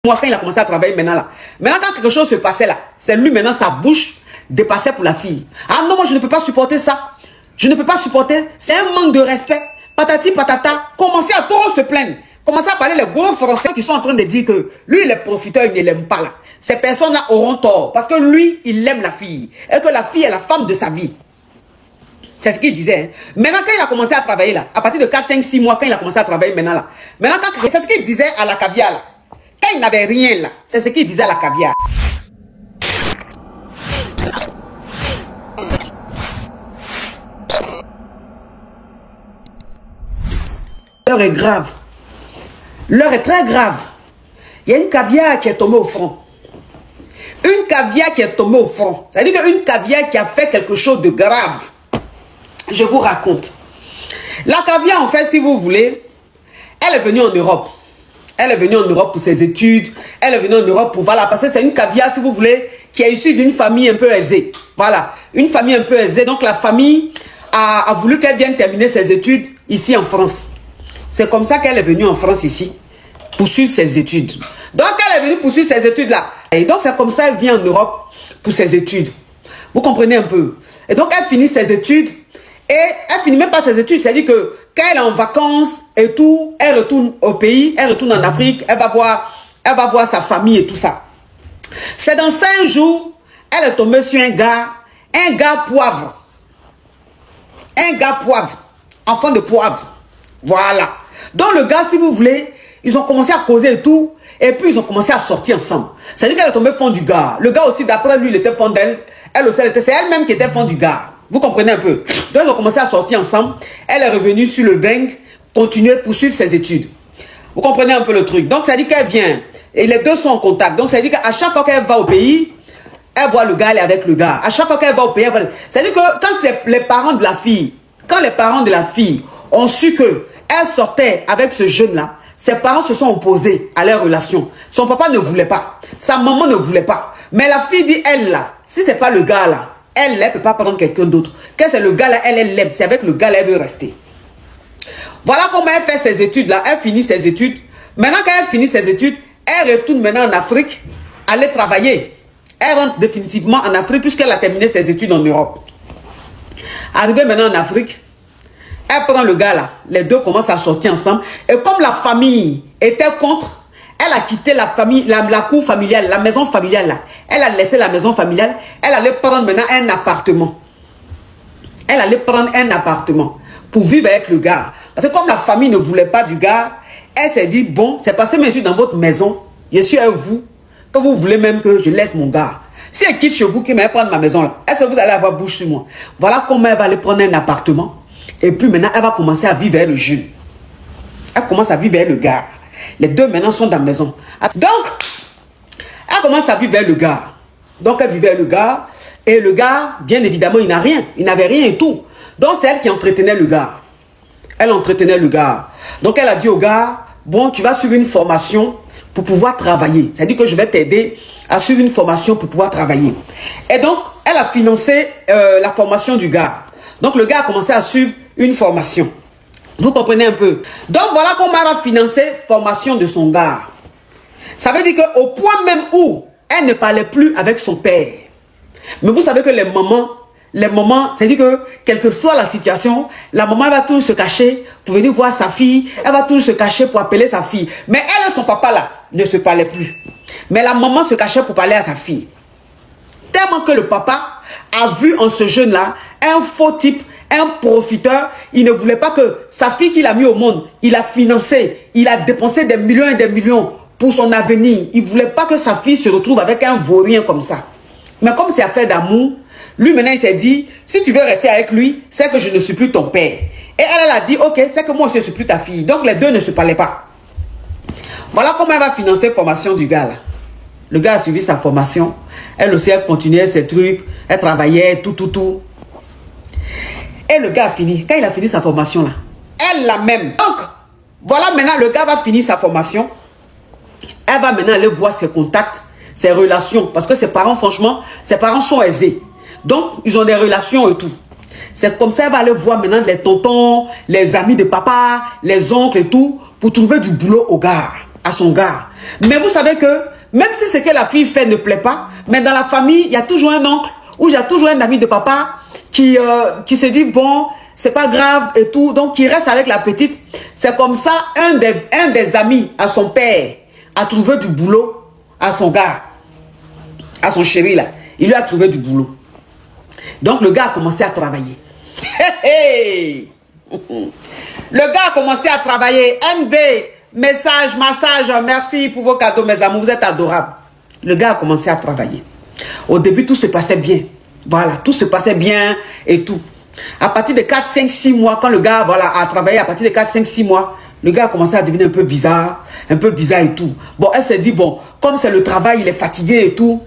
Moi, quand il a commencé à travailler maintenant là, maintenant quand quelque chose se passait là, c'est lui maintenant sa bouche dépassait pour la fille. Ah non, moi je ne peux pas supporter ça. Je ne peux pas supporter. C'est un manque de respect. Patati patata. Commencez à trop se plaindre. Commencez à parler les gros français qui sont en train de dire que lui il est profiteur, il ne l'aime pas là. Ces personnes-là auront tort. Parce que lui, il aime la fille. Et que la fille est la femme de sa vie. C'est ce qu'il disait. Hein. Maintenant, quand il a commencé à travailler là, à partir de 4, 5, 6 mois, quand il a commencé à travailler maintenant là. Maintenant, c'est ce qu'il disait à la caviar là. Quand il n'avait rien là, c'est ce qu'il disait à la caviar. L'heure est grave. L'heure est très grave. Il y a une caviar qui est tombée au front. Une caviar qui est tombée au front. C'est-à-dire qu'une caviar qui a fait quelque chose de grave. Je vous raconte. La caviar, en fait, si vous voulez, elle est venue en Europe. Elle est venue en Europe pour ses études. Elle est venue en Europe pour... Voilà, parce que c'est une caviar, si vous voulez, qui est issue d'une famille un peu aisée. Voilà, une famille un peu aisée. Donc, la famille a voulu qu'elle vienne terminer ses études ici en France. C'est comme ça qu'elle est venue en France ici, poursuivre ses études. Donc, elle est venue poursuivre ses études là. Et donc, c'est comme ça qu'elle vient en Europe pour ses études. Vous comprenez un peu? Et donc, elle finit ses études. Et elle finit même pas ses études. C'est-à-dire que quand elle est en vacances et tout, elle retourne au pays, elle retourne en Afrique, elle va voir sa famille et tout ça. C'est dans 5 jours, elle est tombée sur un gars poivre. Un gars poivre. Enfant de poivre. Voilà. Donc le gars, si vous voulez, ils ont commencé à causer et tout. Et puis ils ont commencé à sortir ensemble. C'est-à-dire qu'elle est tombée fond du gars. Le gars aussi, d'après lui, il était fond d'elle. Elle aussi, c'est elle-même qui était fond du gars. Vous comprenez un peu? Donc ils ont commencé à sortir ensemble. Elle est revenue sur le bang, continuer, poursuivre ses études. Vous comprenez un peu le truc? Donc ça dit qu'elle vient. Et les deux sont en contact. Donc ça dit qu'à chaque fois qu'elle va au pays, elle voit le gars, elle est avec le gars. À chaque fois qu'elle va au pays, elle voit... Ça dit que quand c'est les parents de la fille, quand les parents de la fille ont su que elle sortait avec ce jeune-là, ses parents se sont opposés à leur relation. Son papa ne voulait pas. Sa maman ne voulait pas. Mais la fille dit, elle là, si c'est pas le gars là, elle ne peut pas prendre quelqu'un d'autre. Quand c'est le gars là, elle l'aime. C'est avec le gars là, elle veut rester. Voilà comment elle fait ses études là. Elle finit ses études. Maintenant, quand elle finit ses études, elle retourne maintenant en Afrique, aller travailler. Elle rentre définitivement en Afrique puisqu'elle a terminé ses études en Europe. Arrivée maintenant en Afrique, elle prend le gars là. Les deux commencent à sortir ensemble. Et comme la famille était contre, elle a quitté la famille, la cour familiale, la maison familiale là. Elle a laissé la maison familiale. Elle allait prendre maintenant un appartement. Elle allait prendre un appartement pour vivre avec le gars. Parce que comme la famille ne voulait pas du gars, elle s'est dit, bon, c'est passé monsieur dans votre maison. Je suis à vous. Que vous voulez même que je laisse mon gars. Si elle quitte chez vous, qui va prendre ma maison là, est-ce que vous allez avoir bouche sur moi? Voilà comment elle va aller prendre un appartement. Et puis maintenant, elle va commencer à vivre avec le jeune. Elle commence à vivre avec le gars. Les deux maintenant sont dans la maison. Donc, elle commence à vivre avec le gars. Donc, elle vivait avec le gars. Et le gars, bien évidemment, il n'a rien. Il n'avait rien et tout. Donc, c'est elle qui entretenait le gars. Elle entretenait le gars. Donc, elle a dit au gars, bon, tu vas suivre une formation pour pouvoir travailler. C'est-à-dire que je vais t'aider à suivre une formation pour pouvoir travailler. Et donc, elle a financé la formation du gars. Donc, le gars a commencé à suivre une formation. Vous comprenez un peu? Donc, voilà comment elle va financer la formation de son gars. Ça veut dire qu'au point même où elle ne parlait plus avec son père. Mais vous savez que les mamans, c'est-à-dire que, quelle que soit la situation, la maman elle va toujours se cacher pour venir voir sa fille. Elle va toujours se cacher pour appeler sa fille. Mais elle et son papa là, ne se parlaient plus. Mais la maman se cachait pour parler à sa fille. Tellement que le papa a vu en ce jeune-là un faux type, un profiteur. Il ne voulait pas que sa fille qu'il a mis au monde, il a financé, il a dépensé des millions et des millions pour son avenir. Il ne voulait pas que sa fille se retrouve avec un vaurien comme ça. Mais comme c'est affaire d'amour, lui maintenant il s'est dit, si tu veux rester avec lui, c'est que je ne suis plus ton père. Et elle a dit, ok, c'est que moi aussi je ne suis plus ta fille. Donc les deux ne se parlaient pas. Voilà comment elle va financer la formation du gars là. Le gars a suivi sa formation. Elle aussi, elle continuait ses trucs. Elle travaillait, tout. Et le gars a fini. Quand il a fini sa formation là, elle la même. Donc, voilà maintenant, le gars va finir sa formation. Elle va maintenant aller voir ses contacts, ses relations. Parce que ses parents, franchement, ses parents sont aisés. Donc, ils ont des relations et tout. C'est comme ça qu'elle va aller voir maintenant les tontons, les amis de papa, les oncles et tout, pour trouver du boulot au gars, à son gars. Mais vous savez que, même si ce que la fille fait ne plaît pas, mais dans la famille, il y a toujours un oncle ou il y a toujours un ami de papa qui se dit, bon, c'est pas grave et tout. Donc, qui reste avec la petite. C'est comme ça, un des amis à son père a trouvé du boulot à son gars, à son chéri là. Il lui a trouvé du boulot. Donc, le gars a commencé à travailler. Le gars a commencé à travailler. NB, message, massage, merci pour vos cadeaux, mes amours, vous êtes adorables. Le gars a commencé à travailler. Au début, tout se passait bien. Voilà, tout se passait bien et tout. À partir de 4, 5, 6 mois, quand le gars voilà, a travaillé, à partir de 4, 5, 6 mois, le gars a commencé à devenir un peu bizarre et tout. Bon, elle s'est dit, bon, comme c'est le travail, il est fatigué et tout.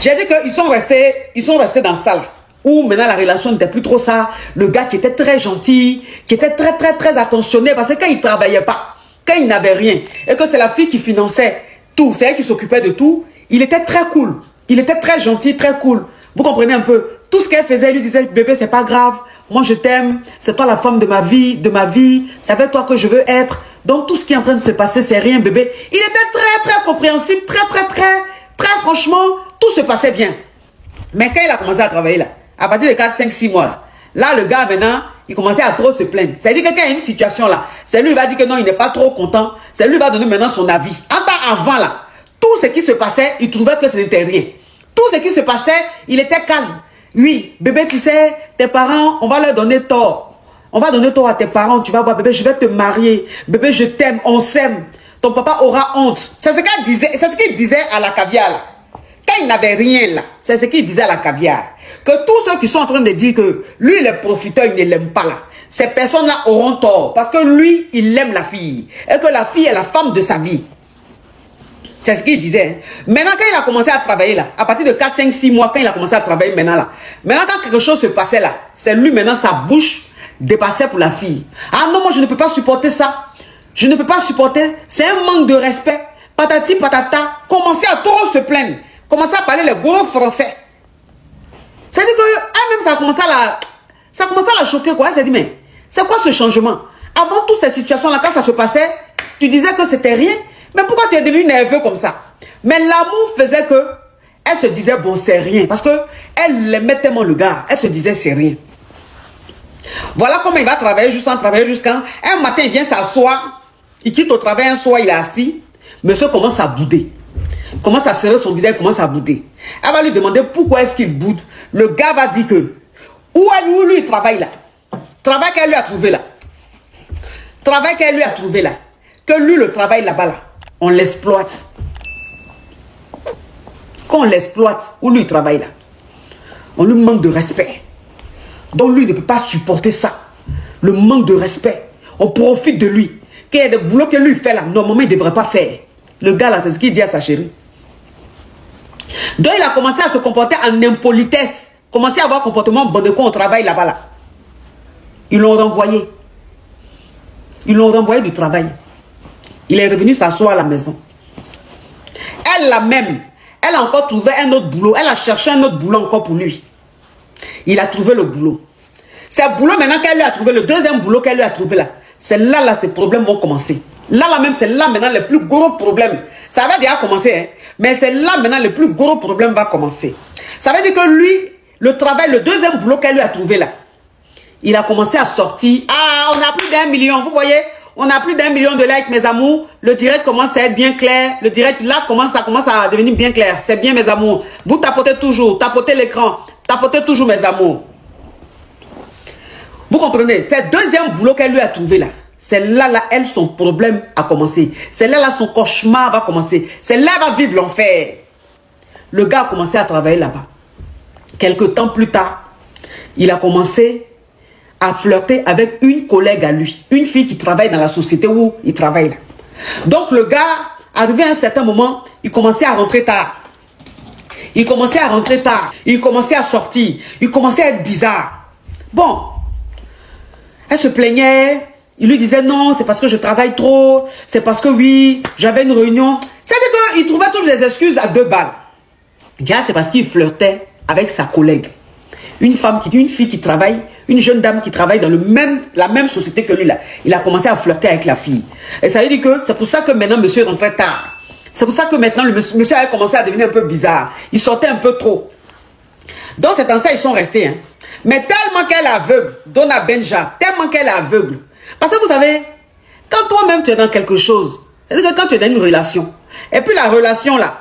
J'ai dit qu'ils sont restés dans ça là. Où maintenant la relation n'était plus trop ça. Le gars qui était très gentil, qui était très attentionné, parce que quand il ne travaillait pas, quand il n'avait rien, et que c'est la fille qui finançait tout, c'est elle qui s'occupait de tout, il était très cool. Il était très gentil, très cool. Vous comprenez un peu? Tout ce qu'elle faisait, elle lui disait, bébé, c'est pas grave, moi je t'aime, c'est toi la femme de ma vie, c'est avec toi que je veux être. Donc tout ce qui est en train de se passer, c'est rien, bébé. Il était très compréhensible, très franchement, tout se passait bien. Mais quand il a commencé à travailler là, à partir de 4, 5, 6 mois là, le gars maintenant, il commençait à trop se plaindre. C'est-à-dire que quand il y a une situation là, c'est lui qui va dire que non, il n'est pas trop content, c'est lui qui va donner maintenant son avis. Avant là, tout ce qui se passait, il trouvait que ce n'était rien. Tout ce qui se passait, il était calme. Oui, bébé, tu sais, tes parents, on va leur donner tort. On va donner tort à tes parents, tu vas voir, bébé, je vais te marier. Bébé, je t'aime, on s'aime. Ton papa aura honte. C'est ce qu'il disait, à la caviar là. Quand il n'avait rien là, c'est ce qu'il disait à la caviar. Que tous ceux qui sont en train de dire que lui, il est profiteur, il ne l'aime pas là. Ces personnes-là auront tort. Parce que lui, il aime la fille. Et que la fille est la femme de sa vie. C'est ce qu'il disait. Maintenant, quand il a commencé à travailler là, à partir de 4, 5, 6 mois, quand il a commencé à travailler maintenant là, maintenant quand quelque chose se passait là, c'est lui maintenant, sa bouche dépassait pour la fille. Ah non, moi je ne peux pas supporter ça. Je ne peux pas supporter. C'est un manque de respect. Patati patata. Commencer à trop se plaindre. Commencer à parler les gros français. C'est-à-dire qu'elle-même, ça a commencé à la choquer quoi. Elle s'est dit, mais c'est quoi ce changement? Avant toutes ces situations-là, quand ça se passait, tu disais que c'était rien. Mais pourquoi tu es devenu nerveux comme ça? Mais l'amour faisait que elle se disait, bon, c'est rien. Parce qu'elle aimait tellement le gars. Elle se disait, c'est rien. Voilà comment il va travailler jusqu'à un matin, il vient s'asseoir. Il quitte au travail un soir, il est assis. Monsieur commence à bouder. Il commence à serrer son visage, il commence à bouder. Elle va lui demander pourquoi est-ce qu'il boude. Le gars va dire que, où lui il travaille là? Travail qu'elle lui a trouvé là. Travail qu'elle lui a trouvé là. Que lui, le travail là-bas là. On l'exploite. Quand on l'exploite, où lui il travaille là, on lui manque de respect. Donc lui ne peut pas supporter ça. Le manque de respect. On profite de lui. Qu'il y a des boulots que lui fait là, normalement il ne devrait pas faire. Le gars là, c'est ce qu'il dit à sa chérie. Donc il a commencé à se comporter en impolitesse. Commencé à avoir un comportement bon de quoi on travaille là-bas là. Ils l'ont renvoyé. Ils l'ont renvoyé du travail. Il est revenu s'asseoir à la maison. Elle la même. Elle a encore trouvé un autre boulot. Elle a cherché un autre boulot encore pour lui. Il a trouvé le boulot. C'est le boulot maintenant qu'elle lui a trouvé, le deuxième boulot qu'elle lui a trouvé là. C'est là, ses problèmes vont commencer. Là même, c'est là maintenant les plus gros problèmes. Ça va déjà commencer, hein. Mais c'est là maintenant le plus gros problème va commencer. Ça veut dire que lui, le travail, le deuxième boulot qu'elle lui a trouvé là, il a commencé à sortir. Ah, on a plus d'1 million, vous voyez? On a plus d'1 million de likes, mes amours. Le direct commence à être bien clair. Le direct, là, ça commence à devenir bien clair. C'est bien, mes amours. Vous tapotez toujours. Tapotez l'écran. Tapotez toujours, mes amours. Vous comprenez? C'est le deuxième boulot qu'elle lui a trouvé, là. C'est là, elle, son problème a commencé. C'est là, son cauchemar va commencer. C'est là, elle va vivre l'enfer. Le gars a commencé à travailler là-bas. Quelque temps plus tard, il a commencé à flirter avec une collègue à lui. Une fille qui travaille dans la société où il travaille là. Donc le gars, arrivé à un certain moment, il commençait à rentrer tard. Il commençait à rentrer tard. Il commençait à sortir. Il commençait à être bizarre. Bon. Elle se plaignait. Il lui disait non, c'est parce que je travaille trop. C'est parce que oui, j'avais une réunion. C'est-à-dire qu'il trouvait toutes les excuses à 2 balles. Déjà, c'est parce qu'il flirtait avec sa collègue. une fille qui travaille, une jeune dame qui travaille dans la même société que lui là. Il a commencé à flirter avec la fille. Et ça veut dire que c'est pour ça que maintenant monsieur rentrait tard. C'est pour ça que maintenant le monsieur a commencé à devenir un peu bizarre. Il sortait un peu trop. Donc c'est en ça ils sont restés. Hein. Mais tellement qu'elle est aveugle, Donna Benja, tellement qu'elle est aveugle. Parce que vous savez, quand toi-même tu es dans quelque chose, c'est-à-dire que quand tu es dans une relation, et puis la relation là,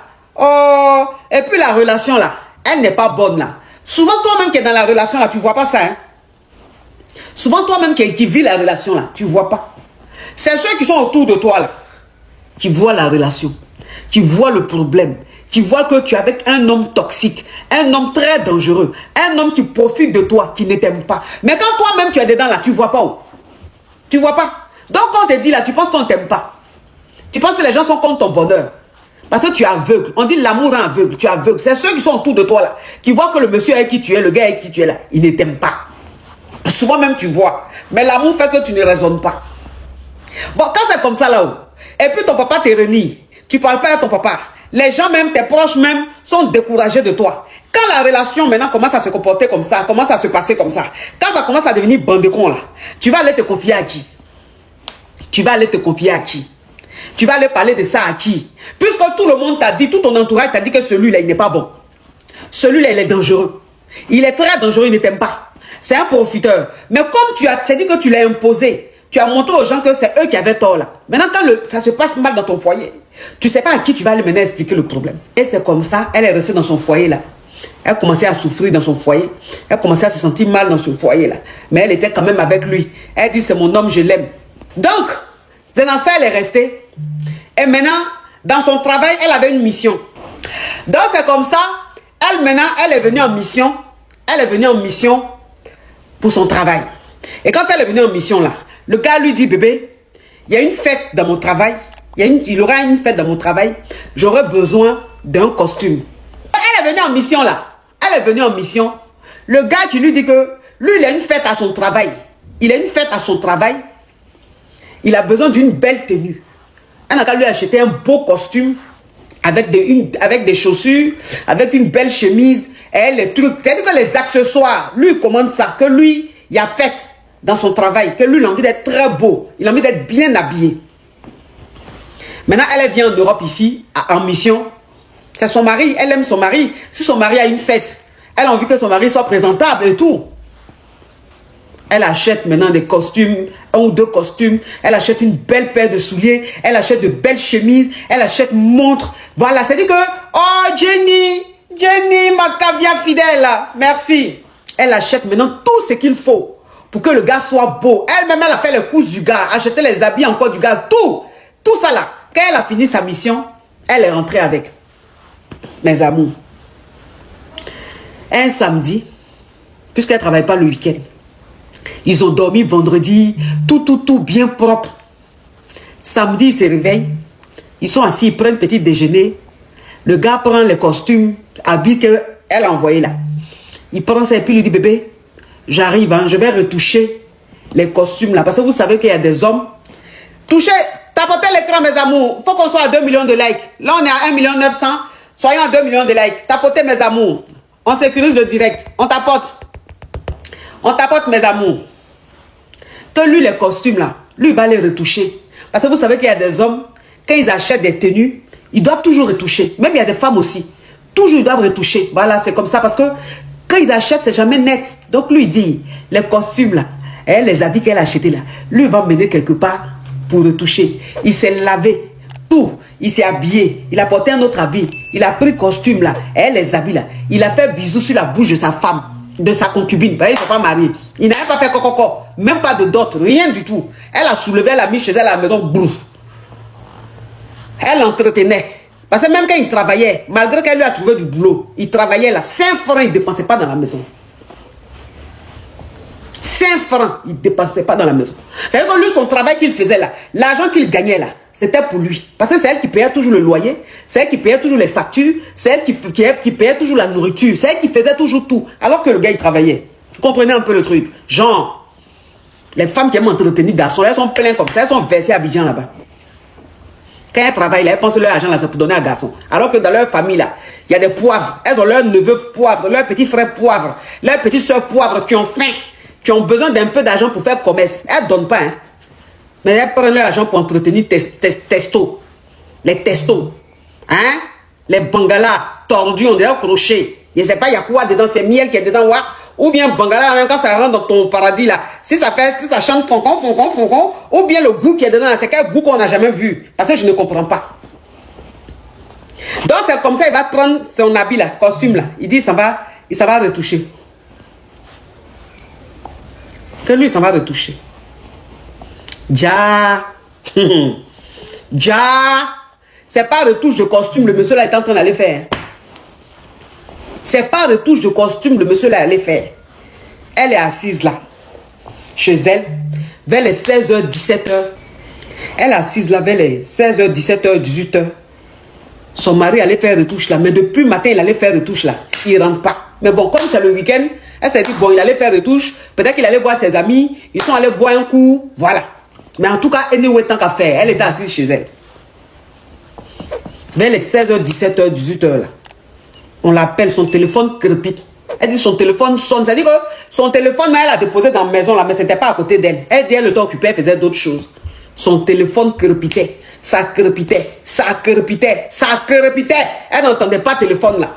elle n'est pas bonne là. Souvent toi-même qui es dans la relation là, tu ne vois pas ça. Hein? Souvent toi-même qui vis la relation là, tu ne vois pas. C'est ceux qui sont autour de toi là, qui voient la relation, qui voient le problème, qui voient que tu es avec un homme toxique, un homme très dangereux, un homme qui profite de toi, qui ne t'aime pas. Mais quand toi-même tu es dedans là, tu ne vois pas où. Tu ne vois pas. Donc on te dit là, tu penses qu'on ne t'aime pas. Tu penses que les gens sont contre ton bonheur. Parce que tu es aveugle. On dit l'amour rend aveugle. Tu es aveugle. C'est ceux qui sont autour de toi là, qui voient que le monsieur avec qui tu es, le gars avec qui tu es là, il ne t'aime pas. Souvent même tu vois. Mais l'amour fait que tu ne raisonnes pas. Bon, quand c'est comme ça là-haut, et puis ton papa te renie, tu ne parles pas à ton papa. Les gens même, tes proches même, sont découragés de toi. Quand la relation maintenant commence à se comporter comme ça, commence à se passer comme ça, quand ça commence à devenir bande de cons là, tu vas aller te confier à qui? Tu vas aller te confier à qui? Tu vas aller parler de ça à qui? Puisque tout le monde t'a dit, tout ton entourage t'a dit que celui-là, il n'est pas bon. Celui-là, il est dangereux. Il est très dangereux, il ne t'aime pas. C'est un profiteur. Mais comme tu as dit que tu l'as imposé, tu as montré aux gens que c'est eux qui avaient tort là. Maintenant, quand ça se passe mal dans ton foyer, tu ne sais pas à qui tu vas aller mener expliquer le problème. Et c'est comme ça, elle est restée dans son foyer là. Elle commençait à souffrir dans son foyer. Elle commençait à se sentir mal dans son foyer là. Mais elle était quand même avec lui. Elle dit, c'est mon homme, je l'aime. Donc, c'est dans ça, elle est restée. Et maintenant, dans son travail, elle avait une mission. Donc, c'est comme ça, maintenant, elle est venue en mission. Elle est venue en mission pour son travail. Et quand elle est venue en mission là, le gars lui dit, bébé, il y a une fête dans mon travail. Il y aura une fête dans mon travail. J'aurai besoin d'un costume. Elle est venue en mission là. Elle est venue en mission. Le gars qui lui dit que lui, il a une fête à son travail. Il a une fête à son travail. Il a besoin d'une belle tenue. Elle a qu'à lui acheter un beau costume avec des chaussures, avec une belle chemise et les trucs. C'est-à-dire que les accessoires, lui, il commande ça. Que lui, il a fête dans son travail. Que lui, il a envie d'être très beau. Il a envie d'être bien habillé. Maintenant, elle vient en Europe ici, en mission. C'est son mari. Elle aime son mari. Si son mari a une fête, elle a envie que son mari soit présentable et tout. Elle achète maintenant des costumes, 1 ou 2 costumes. Elle achète une belle paire de souliers. Elle achète de belles chemises. Elle achète montre. Voilà, c'est dit que, oh Jenny, ma caviar fidèle, merci. Elle achète maintenant tout ce qu'il faut pour que le gars soit beau. Elle-même, elle a fait les courses du gars, acheté les habits encore du gars, tout ça là. Quand elle a fini sa mission, elle est rentrée avec. Mes amours. Un samedi, puisqu'elle ne travaille pas le week-end, ils ont dormi vendredi, tout bien propre. Samedi, ils se réveillent. Ils sont assis, ils prennent petit déjeuner. Le gars prend les costumes, habits qu'elle a envoyés là. Il prend ça et puis il lui dit, bébé, j'arrive, hein, je vais retoucher les costumes là. Parce que vous savez qu'il y a des hommes. Touchez, tapotez l'écran, mes amours. Il faut qu'on soit à 2 millions de likes. Là, on est à 1 900 000. Soyons à 2 millions de likes. Tapotez, mes amours. On sécurise le direct. On tapote. On tapote, mes amours. Que lui, les costumes là, lui, il va les retoucher. Parce que vous savez qu'il y a des hommes, quand ils achètent des tenues, ils doivent toujours retoucher. Même il y a des femmes aussi. Toujours, ils doivent retoucher. Voilà, c'est comme ça. Parce que quand ils achètent, c'est jamais net. Donc, lui, il dit, les costumes là, et les habits qu'elle a achetés là, lui, il va mener quelque part pour retoucher. Il s'est lavé. Tout. Il s'est habillé. Il a porté un autre habit. Il a pris le costume là, et les habits là. Il a fait bisous sur la bouche de sa femme, de sa concubine. Ils ne sont pas mariés. Il n'a même pas fait coco. Même pas de dot. Rien du tout. Elle a soulevé, elle a mis chez elle à la maison. Brouf. Elle l'entretenait. Parce que même quand il travaillait, malgré qu'elle lui a trouvé du boulot, il travaillait là. 5 francs, il ne dépensait pas dans la maison. 5 francs, il ne dépensait pas dans la maison. C'est-à-dire que lui, son travail qu'il faisait là, l'argent qu'il gagnait là, c'était pour lui. Parce que c'est elle qui payait toujours le loyer, c'est elle qui payait toujours les factures, c'est elle qui payait toujours la nourriture, c'est elle qui faisait toujours tout. Alors que le gars, il travaillait. Vous comprenez un peu le truc? Genre, les femmes qui aiment entretenir garçons, elles sont pleines comme ça, elles sont versées à Abidjan là-bas. Quand elles travaillent, là, elles pensent que leur argent, là, c'est pour donner à garçon. Alors que dans leur famille, là, il y a des poivres. Elles ont leurs neveux poivres, leurs petits frères poivres, leurs petites soeurs poivres qui ont faim, qui ont besoin d'un peu d'argent pour faire commerce. Elles ne donnent pas, hein. Mais elles prennent leur argent pour entretenir testos. Les testos. Hein? Les bangalas tordus, on dirait crochet. Je ne sais pas, il y a quoi dedans, c'est miel qui est dedans, ouais. Ou bien bangala, même quand ça rentre dans ton paradis là, si ça chante foncon, ou bien le goût qui est dedans, c'est quel goût qu'on n'a jamais vu. Parce que je ne comprends pas. Donc c'est comme ça, il va prendre son habit là, costume là. Il dit, il s'en va retoucher. Que lui, il s'en va retoucher. Ja. Ja. C'est pas retouche de costume, le monsieur là est en train d'aller faire. C'est pas retouche de costume, le monsieur là allait faire. Elle est assise là, chez elle, vers les 16h, 17h. Elle est assise là, vers les 16h, 17h, 18h. Son mari allait faire retouche là, mais depuis matin, il allait faire retouche là. Il ne rentre pas. Mais bon, comme c'est le week-end, elle s'est dit, bon, il allait faire retouche. Peut-être qu'il allait voir ses amis. Ils sont allés boire un coup. Voilà. Mais en tout cas, anyway, tant qu'à faire, elle était assise chez elle. Vers les 16h, 17h, 18h là. On l'appelle, son téléphone crépite. Elle dit son téléphone sonne. C'est-à-dire que son téléphone, elle a déposé dans la maison là, mais ce n'était pas à côté d'elle. Elle dit elle était occupée, elle faisait d'autres choses. Son téléphone crépitait. Ça crépitait. Ça crépitait. Ça crépitait. Elle n'entendait pas le téléphone là.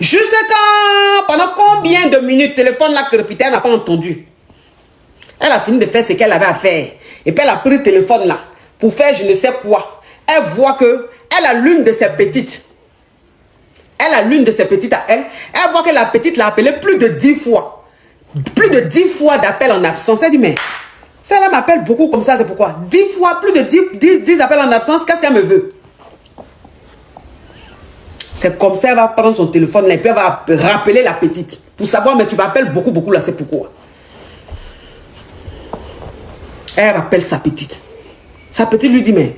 Juste quand, pendant combien de minutes, le téléphone là crépitait, elle n'a pas entendu. Elle a fini de faire ce qu'elle avait à faire. Et puis elle a pris le téléphone là pour faire je ne sais quoi. Elle voit que elle a l'une de ses petites. Elle a l'une de ses petites à elle. Elle voit que la petite l'a appelée plus de 10 fois. Plus de 10 fois d'appel en absence. Elle dit, mais celle-là m'appelle beaucoup comme ça, c'est pourquoi 10 fois, plus de 10 appels en absence, qu'est-ce qu'elle me veut? C'est comme ça, elle va prendre son téléphone là, et puis elle va rappeler la petite. Pour savoir, mais tu m'appelles beaucoup là, c'est pourquoi. Elle rappelle sa petite. Sa petite lui dit, mais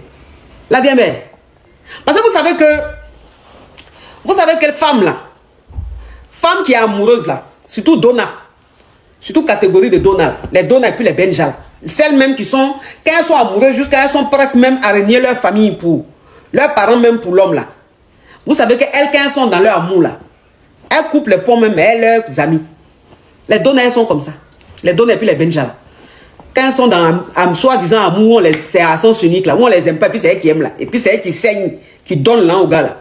la vieille mère. Parce que vous savez quelle femme là? Femme qui est amoureuse là, surtout Donna. Surtout catégorie de Donna. Les Donna et puis les Benja. Celles même qui sont, quand elles sont amoureuses, jusqu'à elles sont prêtes même à renier leur famille pour, leurs parents même pour l'homme là. Vous savez qu'elles, quand elles sont dans leur amour là, elles coupent les ponts même, elles, leurs amis. Les Donna, elles sont comme ça. Les Donna et puis les Benja là. Quand elles sont dans un soi-disant amour, c'est à sens unique là, où on les aime pas, et puis c'est elles qui aiment là. Et puis c'est elles qui saignent, qui donnent là au gars là.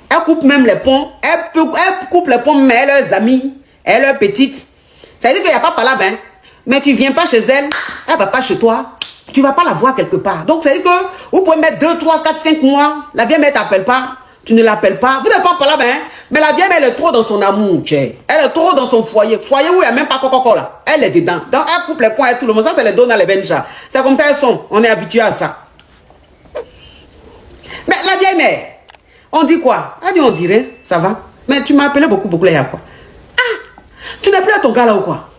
Elle coupe même les ponts. Elle coupe les ponts, mais leurs amis, et leurs petites. Ça veut dire qu'il n'y a pas palabre, hein. Mais tu ne viens pas chez elle, elle ne va pas chez toi. Tu ne vas pas la voir quelque part. Donc, ça veut dire que vous pouvez mettre 2, 3, 4, 5 mois. La vieille mère ne t'appelle pas. Tu ne l'appelles pas. Vous n'êtes pas palabre, hein. Mais la vieille mère, elle est trop dans son amour, tchè. Elle est trop dans son foyer. Foyer où il n'y a même pas coco là. Elle est dedans. Donc, elle coupe les points et tout le monde. Ça, c'est les Donna, les Benja. C'est comme ça elles sont. On est habitué à ça. Mais la vieille mère, on dit quoi? Elle dit on dirait, ça va. Mais tu m'as appelé beaucoup là, il y a quoi? Ah, tu n'es plus à ton gars là ou quoi?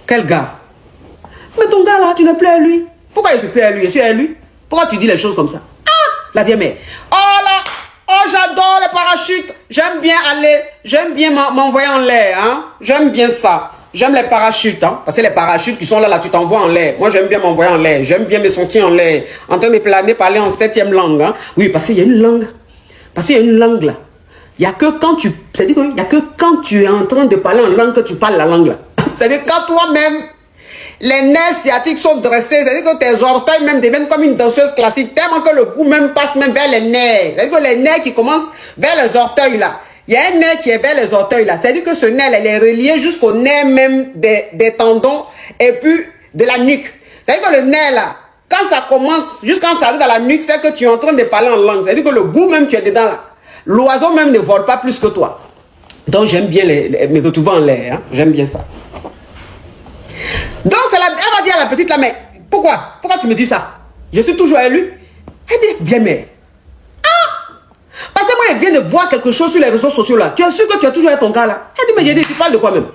Quel gars? Mais ton gars là, tu n'es plus à lui. Pourquoi je suis plus à lui? Je suis à lui. Pourquoi tu dis les choses comme ça? Ah, la vieille mère. Oh là, oh j'adore les parachutes. J'aime bien aller, j'aime bien m'envoyer en l'air. Hein? J'aime bien ça. J'aime les parachutes. Hein? Parce que les parachutes qui sont là, tu t'envoies en l'air. Moi, j'aime bien m'envoyer en l'air. J'aime bien me sentir en l'air. En train de planer, parler en 7e langue. Hein? Oui, parce qu'il y a une langue. Parce qu'il y a une langue là. Il n'y a que quand tu... C'est-à-dire qu'il n'y a que quand tu es en train de parler en langue que tu parles la langue là. C'est-à-dire quand toi-même, les nerfs sciatiques sont dressés. C'est-à-dire que tes orteils même deviennent comme une danseuse classique. Tellement que le coup même passe même vers les nerfs. C'est-à-dire que les nerfs qui commencent vers les orteils là. Il y a un nerf qui est vers les orteils là. C'est-à-dire que ce nerf là, il est relié jusqu'au nerf même des tendons et puis de la nuque. C'est-à-dire que le nerf là, quand ça commence, jusqu'à quand ça arrive à la nuque, c'est que tu es en train de parler en langue. C'est-à-dire que le goût même, tu es dedans là. L'oiseau même ne vole pas plus que toi. Donc j'aime bien me retrouver en l'air. Hein? J'aime bien ça. Donc elle va dire à la petite là, mais pourquoi tu me dis ça? Je suis toujours élu. Elle dit, viens mère. Ah! Parce que moi, elle vient de voir quelque chose sur les réseaux sociaux là. Tu es sûr que tu as toujours avec ton gars là? Elle dit, mais j'ai dit, tu parles de quoi même?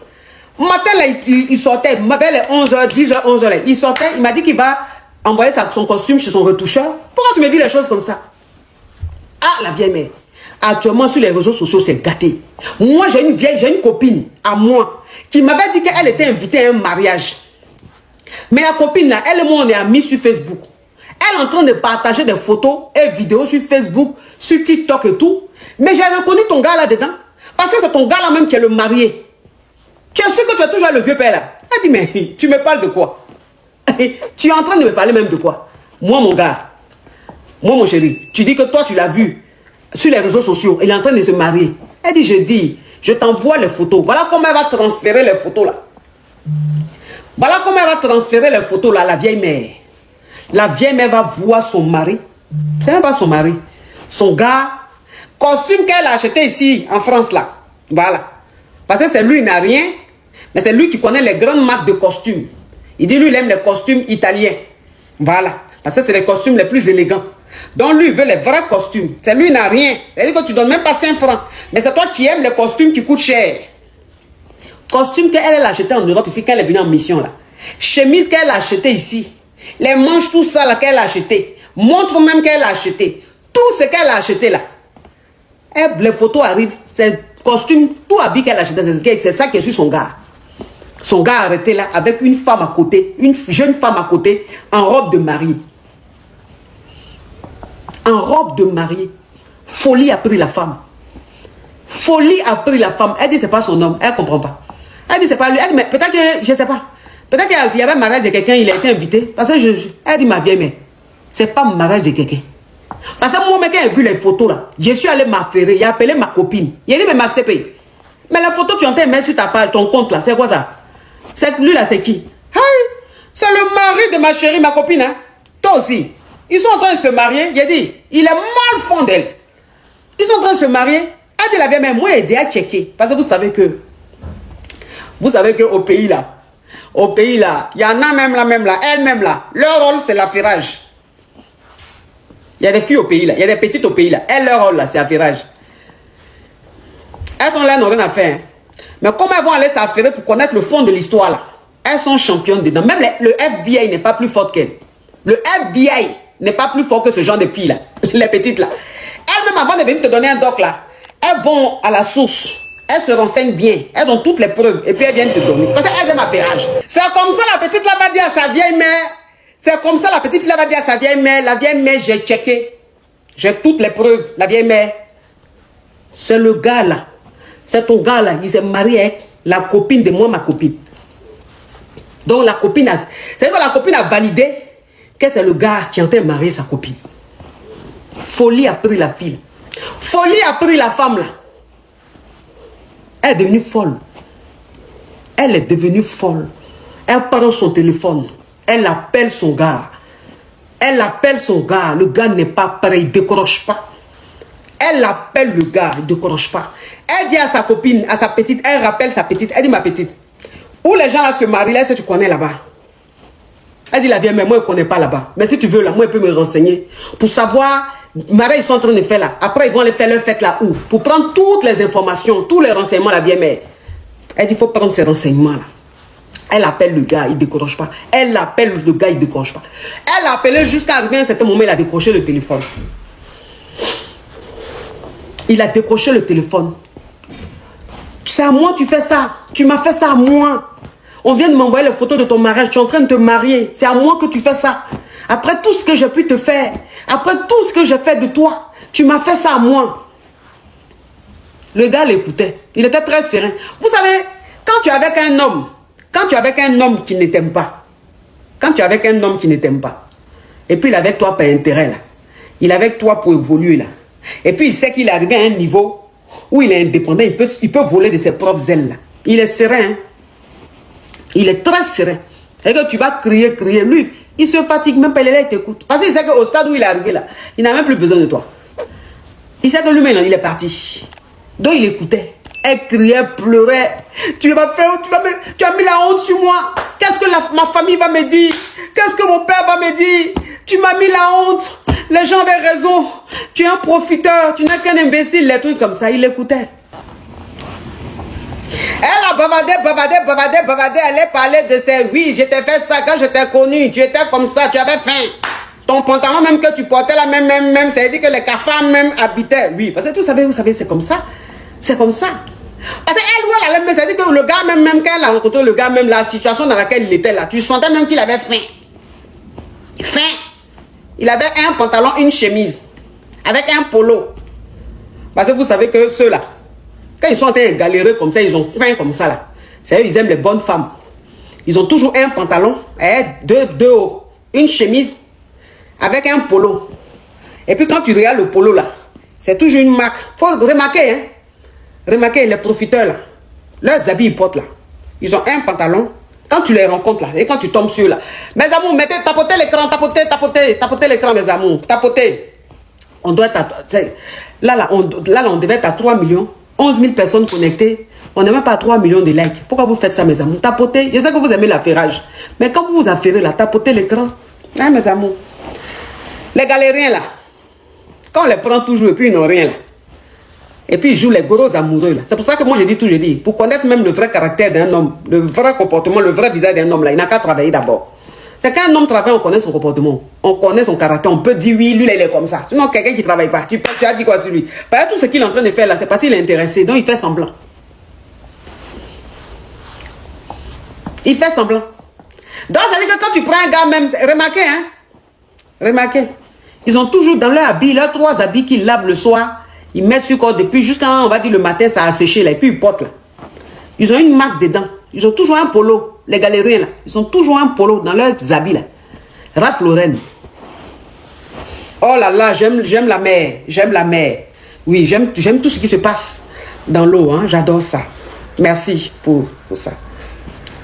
Matin là, il sortait, vers les 11h, 10h, 11h là. Il sortait, il m'a dit qu'il va envoyer son costume chez son retoucheur. Pourquoi tu me dis les choses comme ça? Ah, la vieille mère. Actuellement, sur les réseaux sociaux, c'est gâté. Moi, j'ai une copine à moi qui m'avait dit qu'elle était invitée à un mariage. Mais la copine là, elle et moi, on est amis sur Facebook. Elle est en train de partager des photos et vidéos sur Facebook, sur TikTok et tout. Mais j'ai reconnu ton gars là-dedans. Parce que c'est ton gars là-même qui est le marié. Tu es sûr que tu as toujours le vieux père là? Elle dit, mais tu me parles de quoi? Tu es en train de me parler même de quoi? Moi, mon gars, moi, mon chéri, tu dis que toi, tu l'as vu sur les réseaux sociaux. Il est en train de se marier. Elle dit, je t'envoie les photos. Voilà comment elle va transférer les photos là. Voilà comment elle va transférer les photos là à la vieille mère. La vieille mère va voir son mari. C'est même pas son mari. Son gars. Costume qu'elle a acheté ici en France là. Voilà. Parce que c'est lui, il n'a rien. Mais c'est lui qui connaît les grandes marques de costumes. Il dit lui, il aime les costumes italiens. Voilà. Parce que c'est les costumes les plus élégants. Donc lui, il veut les vrais costumes. C'est lui, il n'a rien. C'est-à-dire que tu ne donnes même pas 5 francs. Mais c'est toi qui aimes les costumes qui coûtent cher. Costume qu'elle a acheté en Europe ici quand elle est venue en mission là. Chemise qu'elle a acheté ici. Les manches, tout ça là qu'elle a acheté. Montre même qu'elle a acheté. Tout ce qu'elle a acheté là. Et les photos arrivent. C'est costume, tout habit qu'elle a acheté. C'est ça qui est sur son gars. Son gars arrêté là avec une femme à côté. Une jeune femme à côté. En robe de mariée. En robe de mariée. Folie a pris la femme. Folie a pris la femme. Elle dit c'est pas son homme. Elle comprend pas. Elle dit c'est pas lui. Elle dit mais peut-être que je sais pas. Peut-être qu'il y avait un mariage de quelqu'un, il a été invité. Parce que elle dit ma vieille mère, c'est pas un mariage de quelqu'un. Parce que moi, quand j'ai vu les photos là, je suis allé m'affairer, j'ai appelé ma copine. Il a dit mais ma CP. Mais la photo tu entends mettre sur ta page, ton compte là, c'est quoi ça? C'est lui là, c'est qui? Hey, c'est le mari de ma chérie, ma copine. Hein? Toi aussi. Ils sont en train de se marier. J'ai dit, il est mal fond d'elle. Ils sont en train de se marier. Elle dit la vieille mère, moi j'ai aidé à checker. Parce que vous savez que au pays là, il y en a même là, elle-même là, leur rôle c'est l'affairage. Il y a des filles au pays là, il y a des petites au pays là, leur rôle là c'est l'affairage. Elles sont là, elles n'ont rien à faire. Hein. Mais comment elles vont aller s'affairer pour connaître le fond de l'histoire là? Elles sont championnes dedans. Même le FBI n'est pas plus fort qu'elles. Le FBI n'est pas plus fort que ce genre de filles là, les petites là. Elles-mêmes avant de venir te donner un doc là, elles vont à la source. Elles se renseignent bien. Elles ont toutes les preuves. Et puis elles viennent te donner. Parce qu'elles aiment affairage. C'est comme ça la petite là va dire à sa vieille mère. C'est comme ça la petite fille là va dire à sa vieille mère. La vieille mère, j'ai checké. J'ai toutes les preuves. La vieille mère. C'est le gars là. C'est ton gars là. Il s'est marié avec la copine de moi, ma copine. Donc la copine a... C'est-à-dire que la copine a validé que c'est le gars qui est en train de marier sa copine. Folie a pris la fille. Folie a pris la femme là. Elle est devenue folle. Elle est devenue folle. Elle prend son téléphone. Elle appelle son gars. Elle appelle son gars. Le gars n'est pas prêt. Il ne décroche pas. Elle appelle le gars. Il ne décroche pas. Elle dit à sa copine, à sa petite, elle rappelle sa petite. Elle dit ma petite, où les gens là se marient, là, est-ce que tu connais là-bas? Elle dit la vieille, mais moi je ne connais pas là-bas. Mais si tu veux là, moi je peux me renseigner. Pour savoir... Marais, ils sont en train de faire là. Après, ils vont aller faire leur fête là où? Pour prendre toutes les informations, tous les renseignements, la vieille mère. Elle dit, il faut prendre ces renseignements là. Elle appelle le gars, il ne décroche pas. Elle appelle le gars, il ne décroche pas. Elle a appelé jusqu'à arriver à un certain moment, il a décroché le téléphone. Il a décroché le téléphone. C'est à moi, tu fais ça. Tu m'as fait ça à moi. On vient de m'envoyer les photos de ton mariage. Tu es en train de te marier. C'est à moi que tu fais ça. Après tout ce que j'ai pu te faire, après tout ce que j'ai fait de toi, tu m'as fait ça à moi. Le gars l'écoutait. Il était très serein. Vous savez, quand tu es avec un homme qui ne t'aime pas, et puis il est avec toi par intérêt là, il est avec toi pour évoluer là, et puis il sait qu'il est arrivé à un niveau où il est indépendant, il peut voler de ses propres ailes là. Il est serein. Hein? Il est très serein. Et que tu vas crier, lui, il se fatigue même pas, il est là, il t'écoute. Parce qu'il sait qu'au stade où il est arrivé là, il n'a même plus besoin de toi. Il sait que lui-même, il est parti. Donc il écoutait. Elle criait, pleurait. Tu as mis la honte sur moi. Qu'est-ce que ma famille va me dire? Qu'est-ce que mon père va me dire? Tu m'as mis la honte. Les gens avaient raison. Tu es un profiteur. Tu n'es qu'un imbécile. Les trucs comme ça. Il écoutait. Elle a bavardé. Elle a parlé de ses... Oui, je t'ai fait ça quand je t'ai connu. Tu étais comme ça. Tu avais faim. Ton pantalon même que tu portais là, même, ça veut dire que les cafards même habitaient. Oui, parce que vous savez, c'est comme ça. C'est comme ça. Parce qu'elle, ça veut dire que le gars, même quand elle a rencontré le gars, même la situation dans laquelle il était là, tu sentais même qu'il avait faim. Il avait un pantalon, une chemise, avec un polo. Parce que vous savez que ceux-là, quand ils sont en train de galérer comme ça, ils ont faim comme ça là. C'est eux, ils aiment les bonnes femmes. Ils ont toujours un pantalon, deux hauts, une chemise, avec un polo. Et puis quand tu regardes le polo là, c'est toujours une marque. Faut remarquer, hein. Remarquez les profiteurs là. Leurs habits ils portent là. Ils ont un pantalon. Quand tu les rencontres là, et quand tu tombes sur là. Mes amours, tapotez l'écran, tapotez l'écran, mes amours. Tapotez. On doit être là, on devait être à 3 millions. 11 000 personnes connectées. On n'est même pas à 3 millions de likes. Pourquoi vous faites ça, mes amours? Tapotez. Je sais que vous aimez l'affairage. Mais quand vous vous affairez là, tapotez l'écran. Hein, mes amours? Les galériens là, quand on les prend toujours et puis ils n'ont rien là. Et puis ils jouent les gros amoureux là. C'est pour ça que moi je dis, pour connaître même le vrai caractère d'un homme, le vrai comportement, le vrai visage d'un homme là, il n'a qu'à travailler d'abord. C'est quand un homme travaille, on connaît son comportement, on connaît son caractère, on peut dire oui, lui il est comme ça. Sinon quelqu'un qui ne travaille pas, tu as dit quoi sur lui? Parce que tout ce qu'il est en train de faire là, c'est parce qu'il est intéressé, donc il fait semblant. Il fait semblant. Donc ça veut dire que quand tu prends un gars même, remarquez, hein, remarquez, ils ont toujours dans leur habit, leurs 3 habits qu'ils lavent le soir, ils mettent sur corps depuis jusqu'à, on va dire le matin, ça a séché là, et puis ils portent là. Ils ont une marque dedans. Ils ont toujours un polo, les galériens là. Ils ont toujours un polo dans leurs habits là. Ralph Lauren. Oh là là, j'aime la mer, j'aime la mer. Oui, j'aime tout ce qui se passe dans l'eau, hein, j'adore ça. Merci pour ça.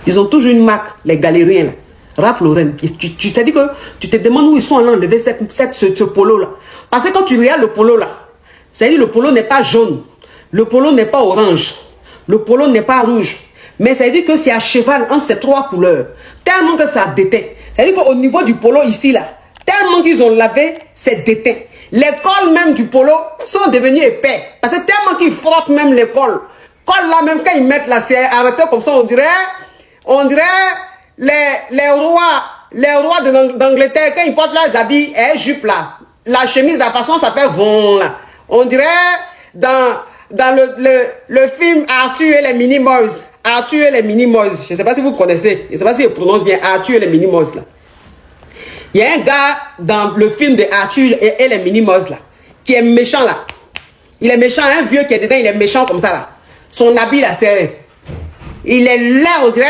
Ils ont toujours une marque, les galériens là. Ralph Lauren. Tu t'es dit que tu te demandes où ils sont allés enlever ce polo là. Parce que quand tu regardes le polo là, c'est-à-dire le polo n'est pas jaune, le polo n'est pas orange, le polo n'est pas rouge. Mais ça veut dire que c'est à cheval entre ces 3 couleurs. Tellement que ça déteint. C'est-à-dire qu'au niveau du polo ici là, tellement qu'ils ont lavé, c'est déteint. Les cols même du polo sont devenus épais. Parce que tellement qu'ils frottent même les cols. Cols là même quand ils mettent là, c'est arrêté comme ça, on dirait les rois d'Angleterre, quand ils portent leurs habits et jupe là, la chemise, la façon ça fait vont là. On dirait dans le film Arthur et les Minimoys. Arthur et les Minimoys. Je ne sais pas si vous connaissez. Je ne sais pas si je prononce bien Arthur et les Minimoys là. Il y a un gars dans le film de Arthur et les Minimoys là, qui est méchant là. Il est méchant, un vieux qui est dedans, il est méchant comme ça là. Son habit là, c'est... Il est là, on dirait...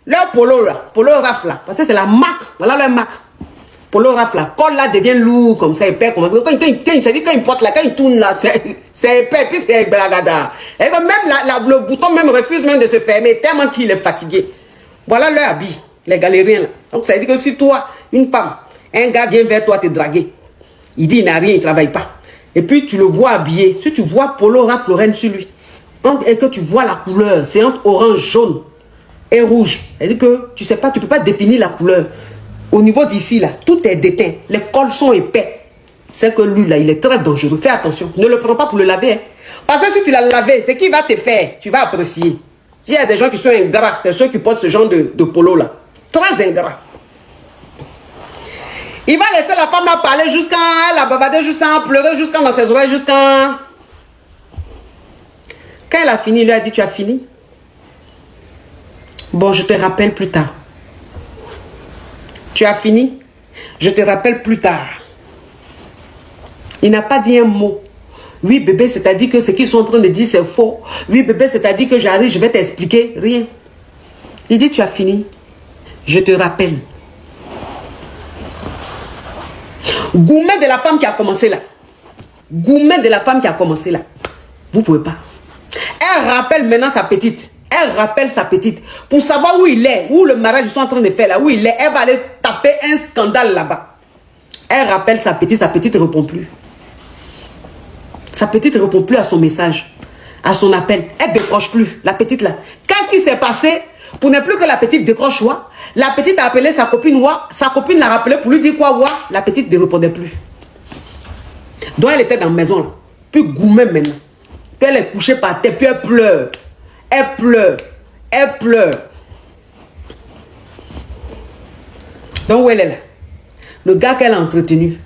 Leur polo là, polo Ralph là. Parce que c'est la marque. Voilà leur marque. Polo Ralph là, col là devient lourd comme ça, épais comme ça. Quand il porte là, quand il tourne là, c'est épais, puis c'est blagada. Et que même le bouton même refuse même de se fermer, tellement qu'il est fatigué. Voilà leur habit, les galériens là. Donc ça veut dire que si toi, une femme, un gars vient vers toi te draguer, il dit il n'a rien, il ne travaille pas. Et puis tu le vois habillé, si tu vois Polo Ralph Lauren sur lui, et que tu vois la couleur, c'est entre orange, jaune et rouge. C'est-à-dire que tu sais pas, tu ne peux pas définir la couleur. Au niveau d'ici, là, tout est déteint. Les cols sont épais. C'est que lui, là, il est très dangereux. Fais attention. Ne le prends pas pour le laver. Hein. Parce que si tu l'as lavé, c'est qu'il va te faire. Tu vas apprécier. S'il y a des gens qui sont ingrats, c'est ceux qui portent ce genre de polo, là. Très ingrats. Il va laisser la femme là parler jusqu'à la babader, jusqu'à pleurer, jusqu'à dans ses oreilles, jusqu'à... Quand elle a fini, il lui a dit, tu as fini? Bon, je te rappelle plus tard. Tu as fini? Je te rappelle plus tard. Il n'a pas dit un mot. Oui, bébé, c'est-à-dire que ce qu'ils sont en train de dire, c'est faux. Oui, bébé, c'est-à-dire que j'arrive, je vais t'expliquer. Rien. Il dit, tu as fini? Je te rappelle. Gourmet de la femme qui a commencé là. Gourmet de la femme qui a commencé là. Vous ne pouvez pas. Elle rappelle maintenant sa petite. Elle rappelle sa petite. Pour savoir où il est, où le mariage ils sont en train de faire là, où il est, elle va aller taper un scandale là-bas. Elle rappelle sa petite ne répond plus. Sa petite ne répond plus à son message, à son appel. Elle ne décroche plus, la petite là. Qu'est-ce qui s'est passé pour ne plus que la petite décroche Wa? La petite a appelé sa copine Wa. Sa copine l'a rappelé pour lui dire quoi Wa? La petite ne répondait plus. Donc elle était dans la maison là. Puis gourmet maintenant. Puis elle est couchée par terre, puis elle pleure. Elle pleure. Elle pleure. Donc où elle est là? Le gars qu'elle a entretenu,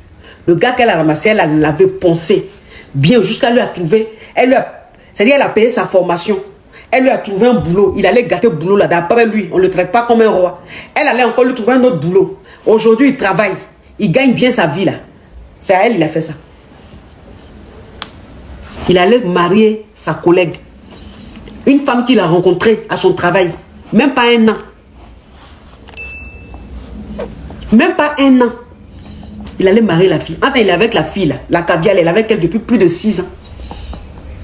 le gars qu'elle a ramassé, elle l'avait poncé bien jusqu'à lui a trouvé. C'est-à-dire elle a payé sa formation. Elle lui a trouvé un boulot. Il allait gâter le boulot là. D'après lui, on ne le traite pas comme un roi. Elle allait encore lui trouver un autre boulot. Aujourd'hui, il travaille. il gagne bien sa vie là. C'est à elle, il a fait ça. Il allait marier sa collègue. Une femme qu'il a rencontrée à son travail. Même pas un an. Même pas un an. Il allait marier la fille. Enfin, il est avec la fille là. La caviar, elle est avec elle depuis plus de 6 ans.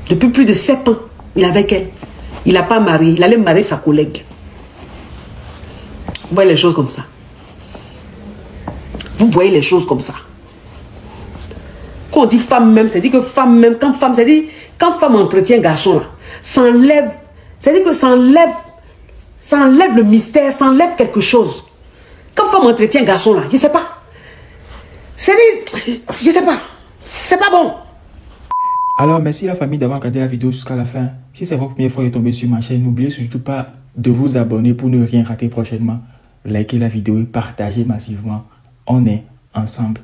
Depuis plus de 7 ans. Il est avec elle. Il n'a pas marié. Il allait marier sa collègue. Vous voyez les choses comme ça. Vous voyez les choses comme ça. Quand on dit femme même, c'est dit que femme même, quand femme, c'est dit, quand femme entretient garçon là, ça enlève, c'est dit que ça enlève le mystère, ça enlève quelque chose. Quand femme entretient garçon là, je sais pas. C'est dit, je sais pas. C'est pas bon. Alors, merci la famille d'avoir regardé la vidéo jusqu'à la fin. Si c'est votre première fois de tomber sur ma chaîne, n'oubliez surtout pas de vous abonner pour ne rien rater prochainement. Likez la vidéo et partagez massivement. On est ensemble.